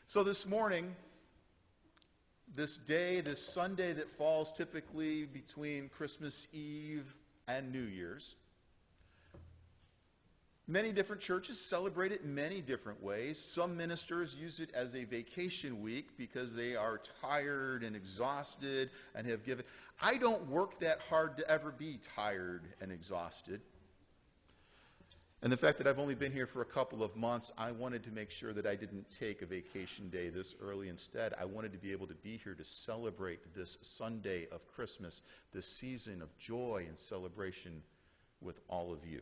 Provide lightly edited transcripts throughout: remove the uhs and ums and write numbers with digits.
So this morning, this day, this Sunday that falls typically between Christmas Eve and New Year's, many different churches celebrate it many different ways. Some ministers use it as a vacation week because they are tired and exhausted and have given. I don't work that hard to ever be tired and exhausted. And the fact that I've only been here for a couple of months, I wanted to make sure that I didn't take a vacation day this early. Instead, I wanted to be able to be here to celebrate this Sunday of Christmas, this season of joy and celebration with all of you.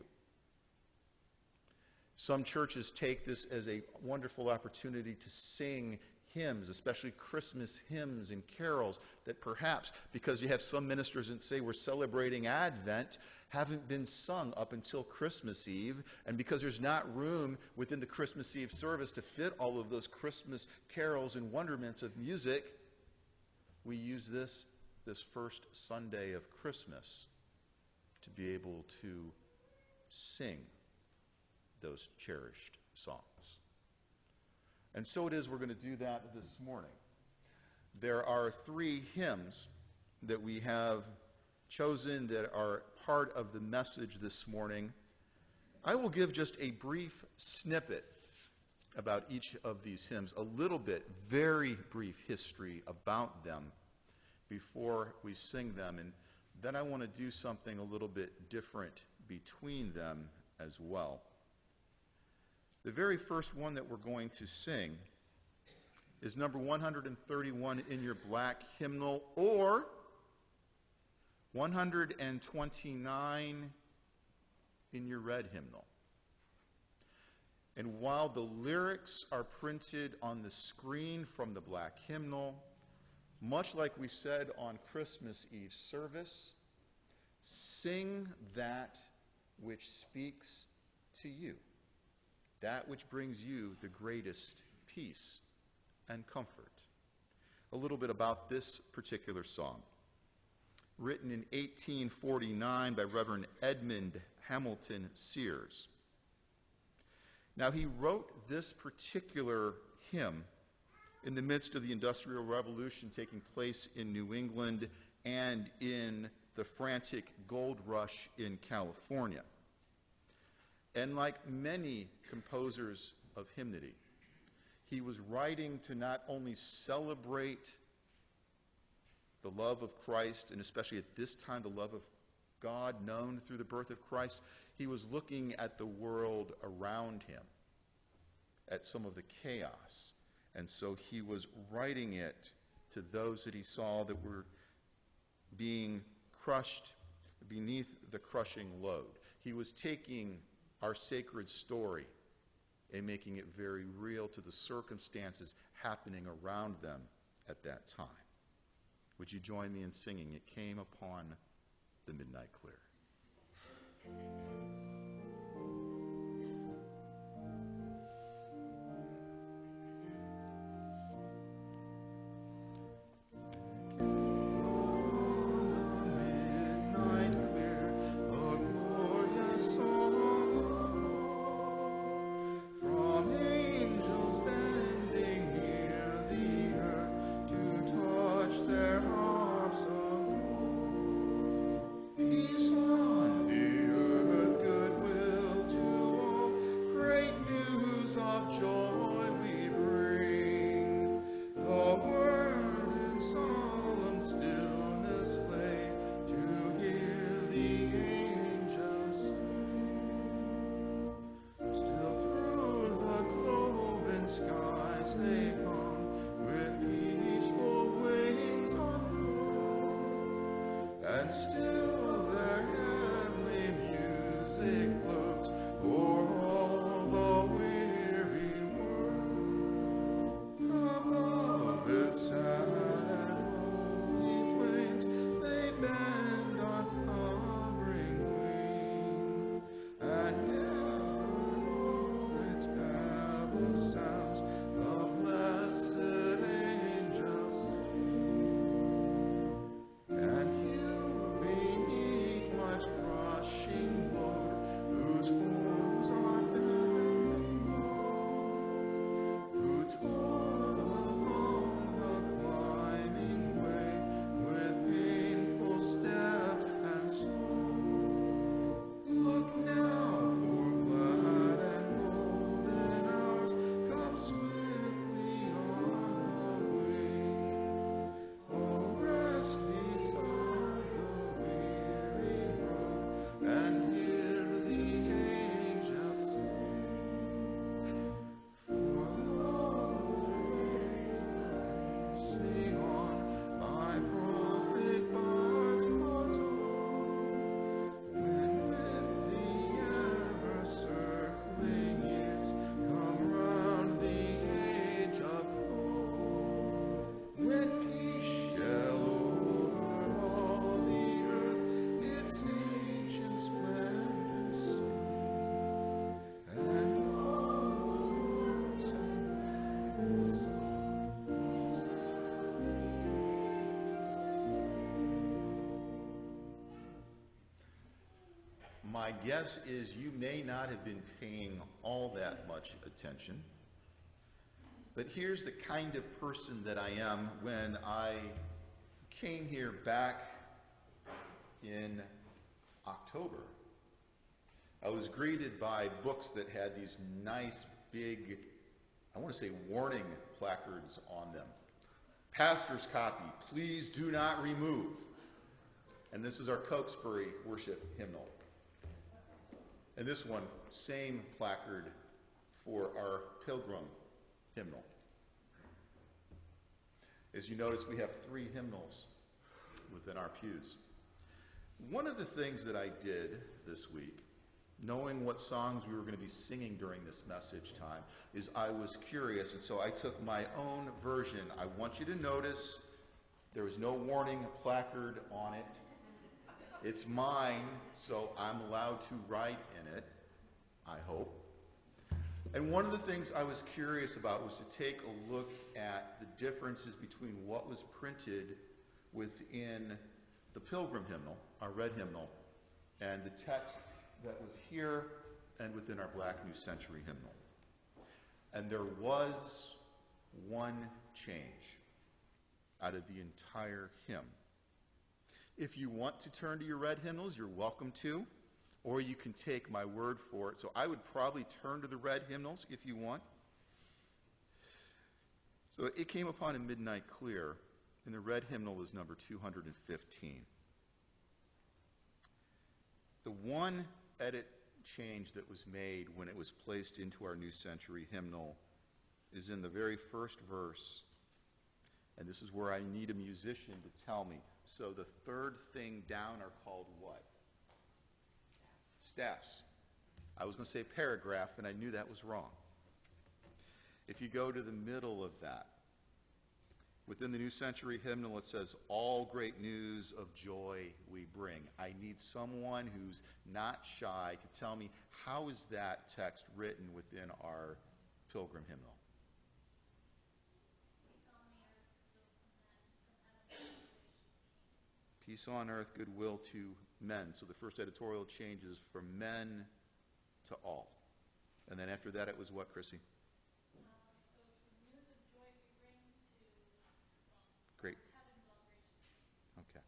Some churches take this as a wonderful opportunity to sing hymns, especially Christmas hymns and carols that perhaps, because you have some ministers that say we're celebrating Advent, haven't been sung up until Christmas Eve, and because there's not room within the Christmas Eve service to fit all of those Christmas carols and wonderments of music, we use this first Sunday of Christmas to be able to sing those cherished songs. And so it is we're going to do that this morning. There are 3 hymns that we have chosen that are part of the message this morning. I will give just a brief snippet about each of these hymns, a little bit, very brief history about them before we sing them, and then I want to do something a little bit different between them as well. The very first one that we're going to sing is number 131 in your black hymnal, or 129 in your red hymnal. And while the lyrics are printed on the screen from the black hymnal, much like we said on Christmas Eve service, sing that which speaks to you, that which brings you the greatest peace and comfort. A little bit about this particular song. Written in 1849 by Reverend Edmund Hamilton Sears. Now, he wrote this particular hymn in the midst of the Industrial Revolution taking place in New England and in the frantic gold rush in California. And like many composers of hymnody, he was writing to not only celebrate the love of Christ, and especially at this time, the love of God known through the birth of Christ. He was looking at the world around him, at some of the chaos. And so he was writing it to those that he saw that were being crushed beneath the crushing load. He was taking our sacred story and making it very real to the circumstances happening around them at that time. Would you join me in singing, "It Came Upon the Midnight Clear"? And you be my guess is you may not have been paying all that much attention. But here's the kind of person that I am when I came here back in October. I was greeted by books that had these nice big, I want to say warning placards on them. Pastor's copy, please do not remove. And this is our Cokesbury worship hymnal. And this one, same placard for our Pilgrim hymnal. As you notice, we have 3 hymnals within our pews. One of the things that I did this week, knowing what songs we were going to be singing during this message time, is I was curious, and so I took my own version. I want you to notice there was no warning placard on it. It's mine, so I'm allowed to write in it, I hope. And one of the things I was curious about was to take a look at the differences between what was printed within the Pilgrim hymnal, our red hymnal, and the text that was here and within our Black New Century hymnal. And there was one change out of the entire hymn. If you want to turn to your red hymnals, you're welcome to, or you can take my word for it. So I would probably turn to the red hymnals if you want. So it came upon a midnight clear, and the red hymnal is number 215. The one edit change that was made when it was placed into our New Century hymnal is in the very first verse, and this is where I need a musician to tell me. So the third thing down are called what? Staffs. I was going to say paragraph, and I knew that was wrong. If you go to the middle of that, within the New Century hymnal, it says, all great news of joy we bring. I need someone who's not shy to tell me, how is that text written within our Pilgrim hymnal? Peace on earth, goodwill to men. So the first editorial change is from men to all. And then after that it was what, Chrissy? It goes from news of joy we bring to Great. heaven's all gracious King. Okay.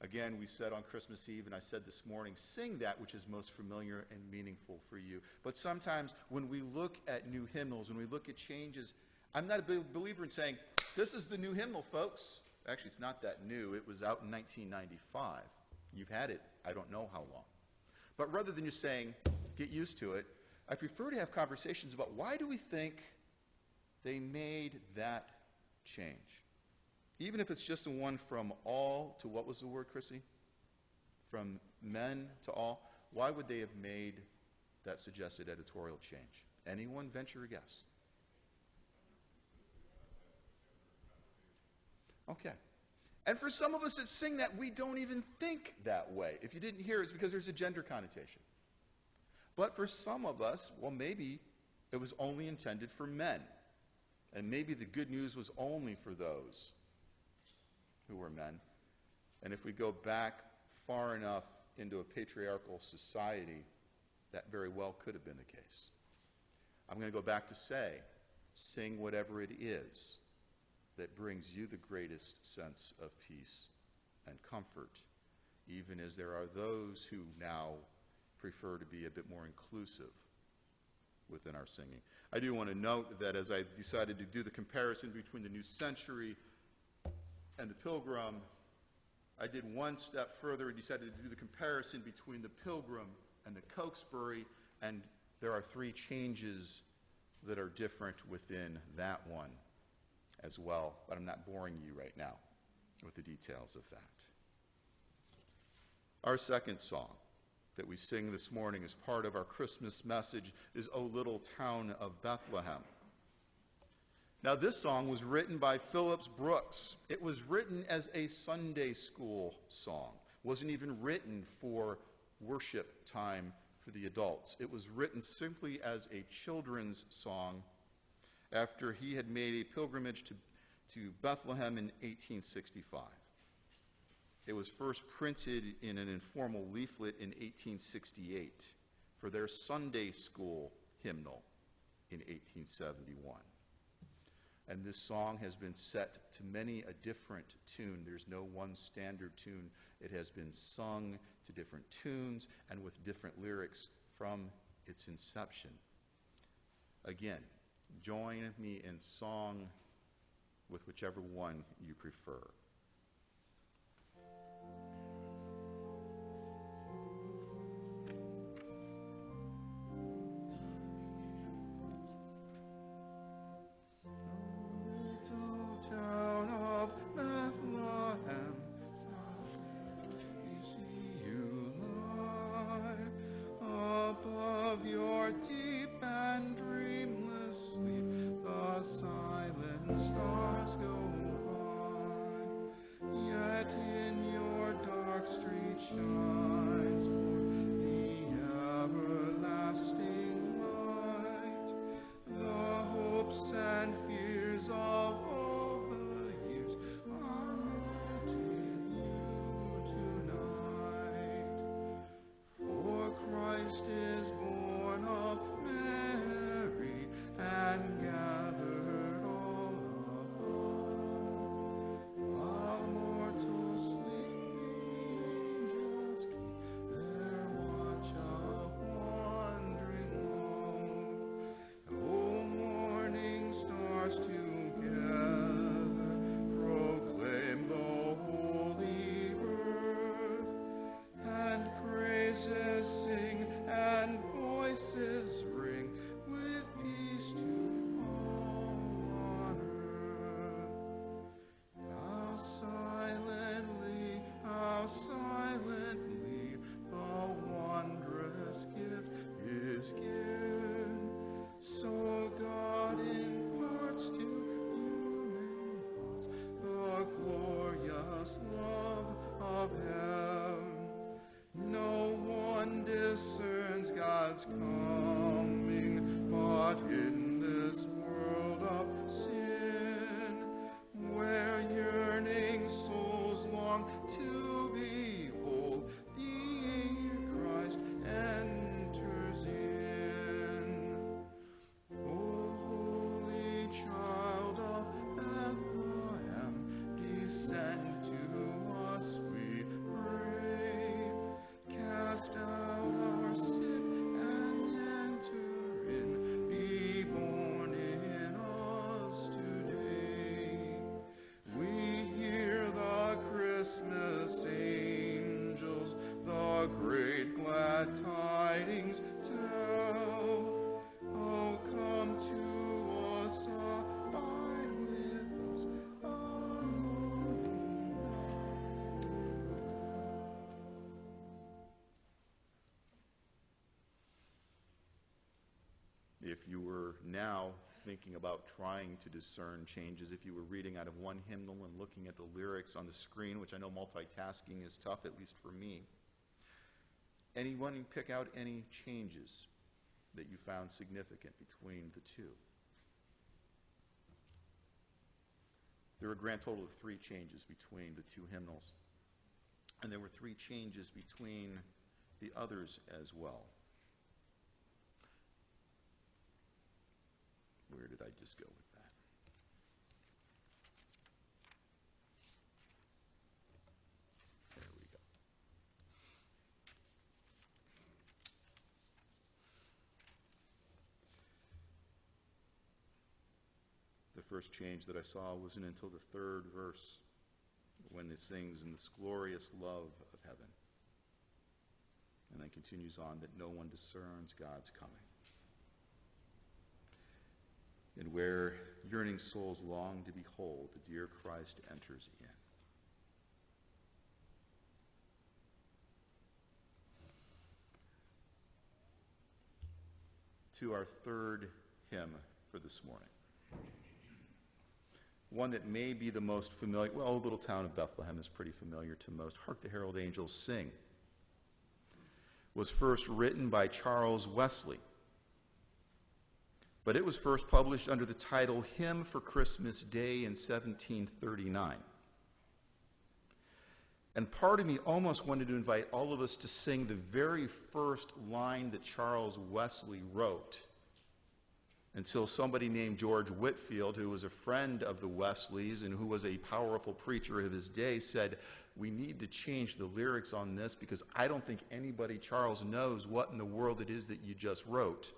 Again, we said on Christmas Eve, and I said this morning, sing that which is most familiar and meaningful for you. But sometimes when we look at new hymnals, when we look at changes, I'm not a big believer in saying, this is the new hymnal, folks. Actually, it's not that new. It was out in 1995. You've had it, I don't know how long. But rather than just saying, get used to it, I prefer to have conversations about why do we think they made that change? Even if it's just a one from all to, what was the word, Chrissy? From men to all. Why would they have made that suggested editorial change? Anyone venture a guess? Okay. And for some of us that sing that, we don't even think that way. If you didn't hear, it's because there's a gender connotation. But for some of us, well, maybe it was only intended for men. And maybe the good news was only for those who were men. And if we go back far enough into a patriarchal society, that very well could have been the case. I'm going to go back to say, sing whatever it is that brings you the greatest sense of peace and comfort, even as there are those who now prefer to be a bit more inclusive within our singing. I do want to note that as I decided to do the comparison between the New Century and the Pilgrim, I did one step further and decided to do the comparison between the Pilgrim and the Cokesbury, and there are 3 changes that are different within that one as well, but I'm not boring you right now with the details of that. Our second song that we sing this morning as part of our Christmas message is O Little Town of Bethlehem. Now, this song was written by Phillips Brooks. It was written as a Sunday school song. It wasn't even written for worship time for the adults. It was written simply as a children's song after he had made a pilgrimage to Bethlehem in 1865. It was first printed in an informal leaflet in 1868 for their Sunday school hymnal in 1871. And this song has been set to many a different tune. There's no one standard tune. It has been sung to different tunes and with different lyrics from its inception. Again, join me in song with whichever one you prefer. Town of Bethlehem, we see you lie above your deep and dreamless sleep. The silent stars go by, yet in your dark street shines the everlasting light. The hopes and fears of all the years are met in you tonight. For Christ is born of Mary and gathered all above. While mortals sleep, angels keep their watch of wandering love. O morning stars together proclaim the holy birth, and praises sing and voices ring with peace to all on earth. How silently the wondrous gift is given. So God imparts to human hearts the glorious love of heaven. No one discerns God's coming, but in this world of sin, where yearning souls long to behold, the Christ enters in. O holy child of Bethlehem, descend to us, we pray. Cast out our sin and enter in. Be born in us today. We hear the Christmas angels the great glad tidings tell. Oh, come to us, abide with us, our morning light. If you were now thinking about trying to discern changes, if you were reading out of one hymnal and looking at the lyrics on the screen, which I know multitasking is tough, at least for me, anyone pick out any changes that you found significant between the two? There were a grand total of 3 changes between the two hymnals, and there were 3 changes between the others as well. Where did I just go with that? There we go. The first change that I saw wasn't until the 3rd verse, when it sings, "In this glorious love of heaven," and then continues on, that no one discerns God's coming. And where yearning souls long to behold, the dear Christ enters in. To our 3rd hymn for this morning. One that may be the most familiar, well, Little Town of Bethlehem is pretty familiar to most. Hark the Herald Angels Sing was first written by Charles Wesley, but it was first published under the title Hymn for Christmas Day in 1739. And part of me almost wanted to invite all of us to sing the very first line that Charles Wesley wrote, until somebody named George Whitefield, who was a friend of the Wesleys and who was a powerful preacher of his day, said, we need to change the lyrics on this because I don't think anybody, Charles, knows what in the world it is that you just wrote.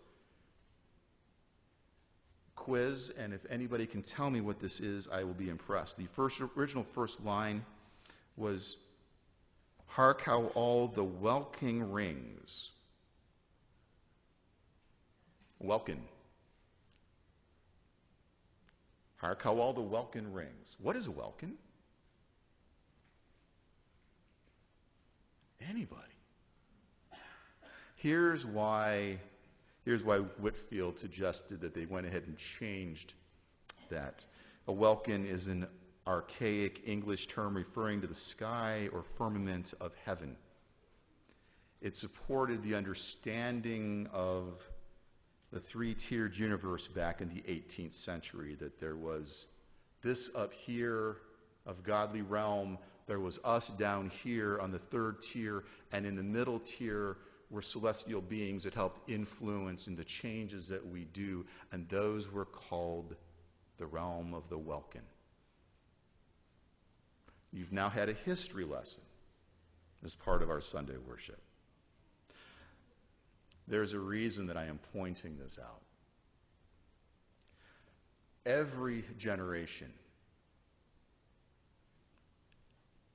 Quiz, and if anybody can tell me what this is, I will be impressed. The original first line was, hark how all the welkin rings. Welkin. Hark how all the welkin rings. What is a welkin? Anybody? Here's why Whitefield suggested that they went ahead and changed that. A welkin is an archaic English term referring to the sky or firmament of heaven. It supported the understanding of the three-tiered universe back in the 18th century, that there was this up here of godly realm, there was us down here on the third tier, and in the middle tier were celestial beings that helped influence in the changes that we do, and those were called the realm of the welkin. You've now had a history lesson as part of our Sunday worship. There's a reason that I am pointing this out. Every generation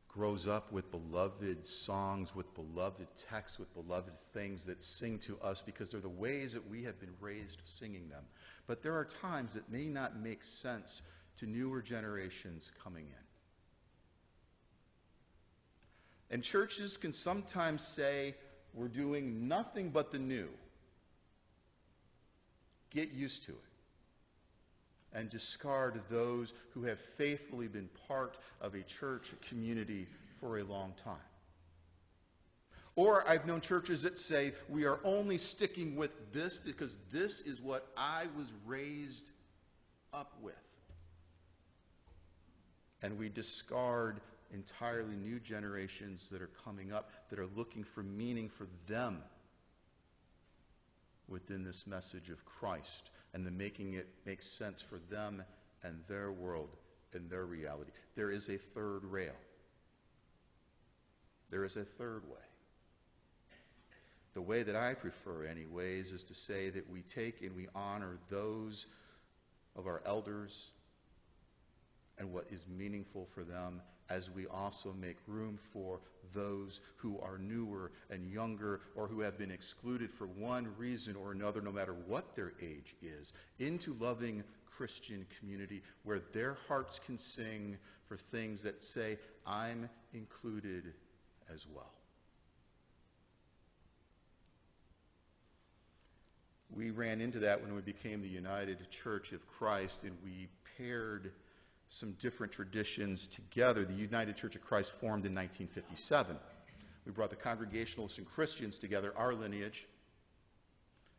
grows up with beloved songs, with beloved texts, with beloved things that sing to us because they're the ways that we have been raised singing them. But there are times that may not make sense to newer generations coming in. And churches can sometimes say, we're doing nothing but the new. Get used to it. And discard those who have faithfully been part of a church community for a long time. Or I've known churches that say, we are only sticking with this because this is what I was raised up with. And we discard entirely new generations that are coming up that are looking for meaning for them within this message of Christ, and then making it make sense for them and their world and their reality. There is a third rail. There is a third way. The way that I prefer, anyways, is to say that we take and we honor those of our elders and what is meaningful for them, as we also make room for those who are newer and younger or who have been excluded for one reason or another, no matter what their age is, into loving Christian community where their hearts can sing for things that say, I'm included as well. We ran into that when we became the United Church of Christ, and we paired some different traditions together. The United Church of Christ formed in 1957. We brought the Congregationalists and Christians together, our lineage.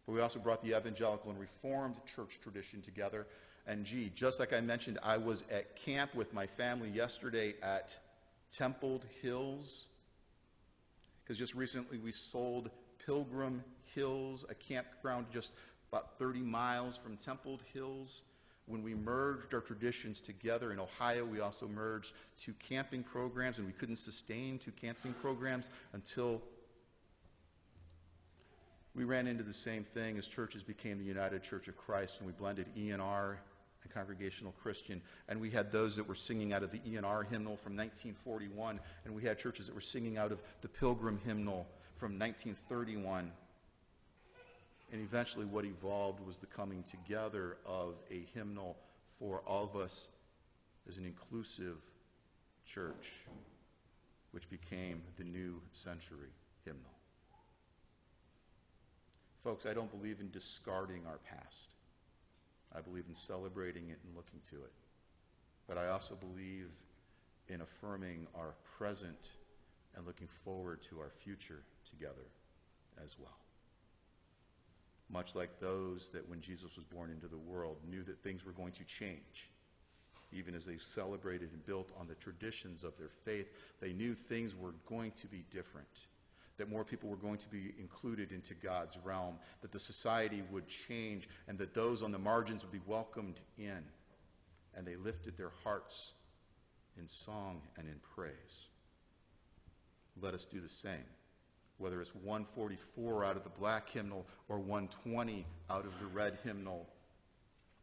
But we also brought the Evangelical and Reformed church tradition together. And just like I mentioned, I was at camp with my family yesterday at Temple Hills, because just recently we sold Pilgrim Hills, a campground just about 30 miles from Temple Hills. When we merged our traditions together in Ohio, we also merged two camping programs, and we couldn't sustain two camping programs until we ran into the same thing as churches became the United Church of Christ, and we blended E&R and Congregational Christian, and we had those that were singing out of the E&R hymnal from 1941, and we had churches that were singing out of the Pilgrim hymnal from 1931. And eventually what evolved was the coming together of a hymnal for all of us as an inclusive church, which became the New Century hymnal. Folks, I don't believe in discarding our past. I believe in celebrating it and looking to it. But I also believe in affirming our present and looking forward to our future together as well. Much like those that when Jesus was born into the world knew that things were going to change. even as they celebrated and built on the traditions of their faith. They knew things were going to be different, that more people were going to be included into God's realm, that the society would change, and that those on the margins would be welcomed in. And they lifted their hearts in song and in praise. Let us do the same. Whether it's 144 out of the black hymnal, or 120 out of the red hymnal,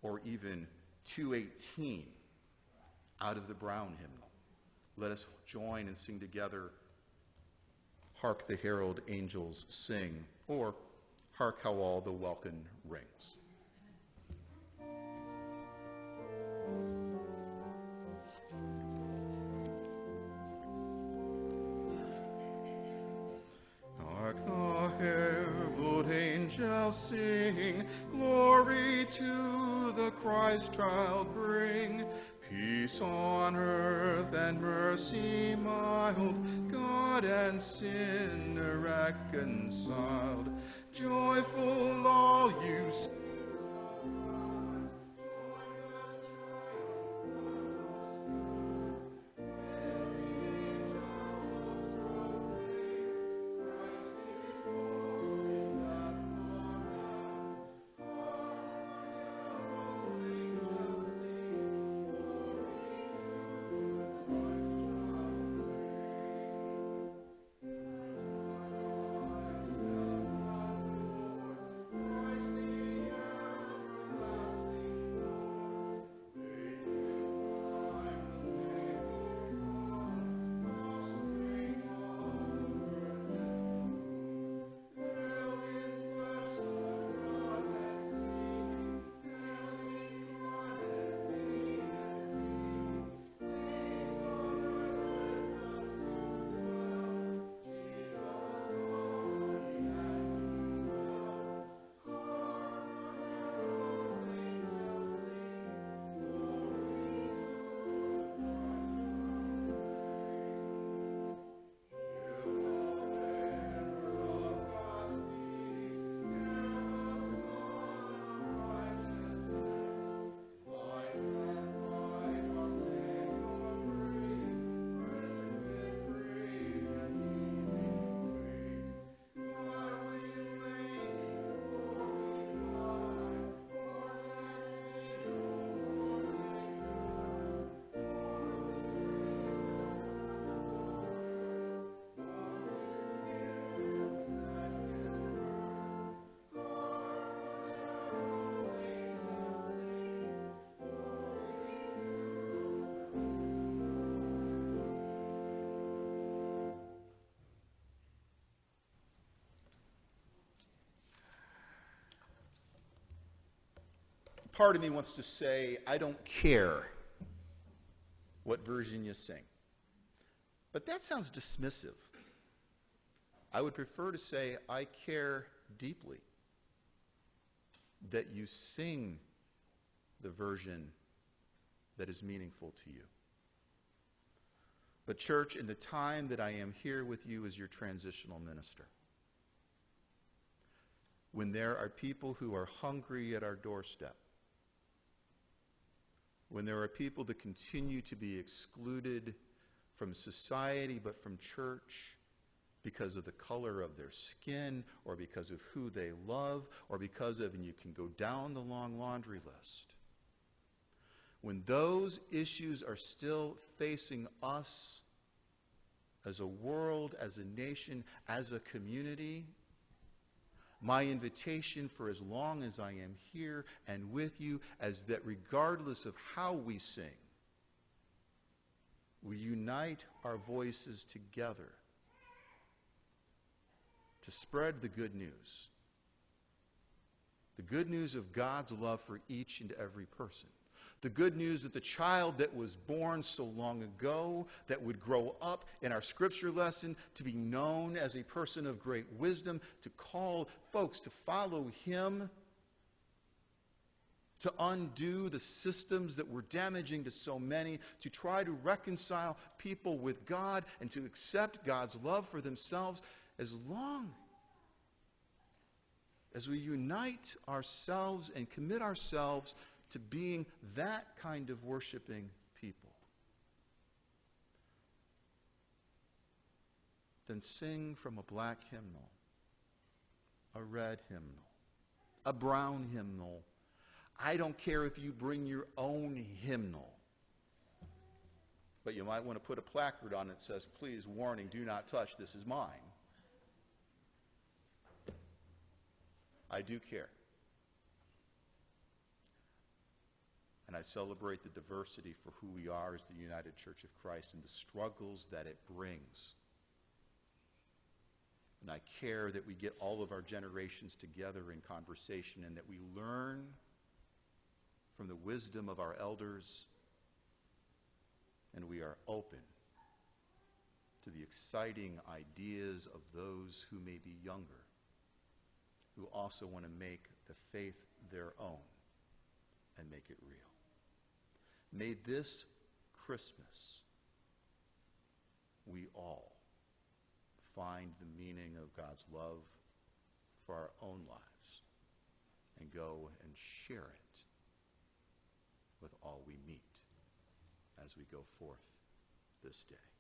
or even 218 out of the brown hymnal. Let us join and sing together, "Hark the herald angels sing," or "Hark how all the welkin rings." Hark the herald angels sing, glory to the Christ child bring. Peace on earth and mercy mild, God and sinner reconciled. Joyful all you Part of me wants to say, I don't care what version you sing. But that sounds dismissive. I would prefer to say, I care deeply that you sing the version that is meaningful to you. But church, in the time that I am here with you as your transitional minister, when there are people who are hungry at our doorstep, when there are people that continue to be excluded from society but from church because of the color of their skin or because of who they love or because of, and you can go down the long laundry list, when those issues are still facing us as a world, as a nation, as a community, my invitation for as long as I am here and with you is that regardless of how we sing, we unite our voices together to spread the good news. The good news of God's love for each and every person. The good news that the child that was born so long ago, that would grow up in our scripture lesson to be known as a person of great wisdom, to call folks to follow him, to undo the systems that were damaging to so many, to try to reconcile people with God and to accept God's love for themselves, as long as we unite ourselves and commit ourselves to being that kind of worshiping people, then sing from a black hymnal, a red hymnal, a brown hymnal. I don't care if you bring your own hymnal. But you might want to put a placard on it that says, please, warning, do not touch, this is mine. I do care. And I celebrate the diversity for who we are as the United Church of Christ and the struggles that it brings. And I care that we get all of our generations together in conversation and that we learn from the wisdom of our elders, and we are open to the exciting ideas of those who may be younger, who also want to make the faith their own and make it real. May this Christmas we all find the meaning of God's love for our own lives and go and share it with all we meet as we go forth this day.